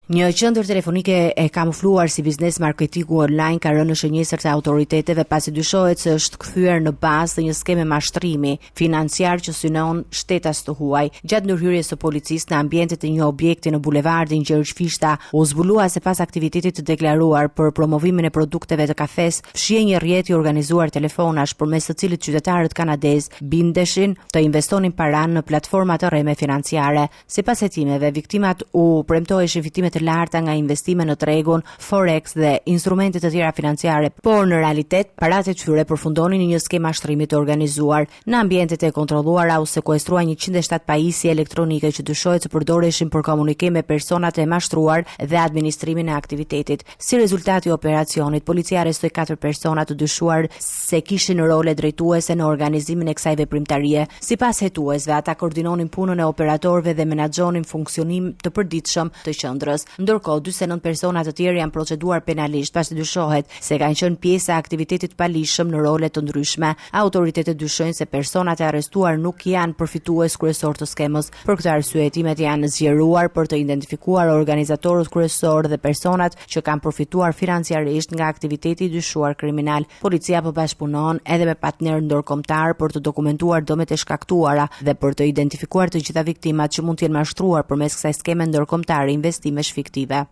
Një qendër telefonike e kamufluar si biznes marketingu online ka rënë në shënjesër të autoriteteve pasi dyshohet se është kthyer në bazë të një skeme mashtrimi financiar që synon shtetas të huaj. Gjatë ndërhyrjes së policisë në ambientet e një objekti në bulevardin Gjergj Fishta, u zbulua se pas aktivitetit të deklaruar për promovimin e produkteve të kafes, fshihej një rrjet i organizuar telefonash përmes të cilit qytetarët kanadez bindeshin të investonin para në platforma të rreme financiare. Sipas hetimeve, viktimat u premtoheshin fitime të larta nga investime në tregun forex dhe instrumente të tjera financiare, por në realitet paratë e tyre përfundonin në një skemë mashtrimi të organizuar. Në ambientet e kontrolluara u sekuestrua 107 pajisje elektronike që dyshohet se përdoreshin për komunikim me personat e mashtruar dhe administrimin e aktivitetit. Si rezultat i operacionit, policia arrestoi 4 persona të dyshuar se kishin role drejtuese në organizimin e kësaj veprimtarie. Sipas hetuesve, ata koordinonin punën e operatorëve dhe menaxhonin funksionim të përditshëm të qendrës. Ndërkohë, 49 persona të tjerë janë proceduar penalisht pasi dyshohet se kanë qenë pjesë e aktivitetit palishëm në role të ndryshme. Autoritetet dyshojnë se personat e arrestuar nuk janë përfitues kryesor të skemës. Për këtë arsye, hetimet janë zgjeruar për të identifikuar organizatorët kryesor dhe personat që kanë përfituar financiarisht nga aktiviteti i dyshuar kriminal. Policia po bashkëpunon edhe me partner ndërkombëtar për të dokumentuar dëmet e shkaktuara dhe për të identifikuar të gjitha viktimat që mund të jenë mashtruar përmes kësaj skeme ndërkombëtare investimesh fiktive.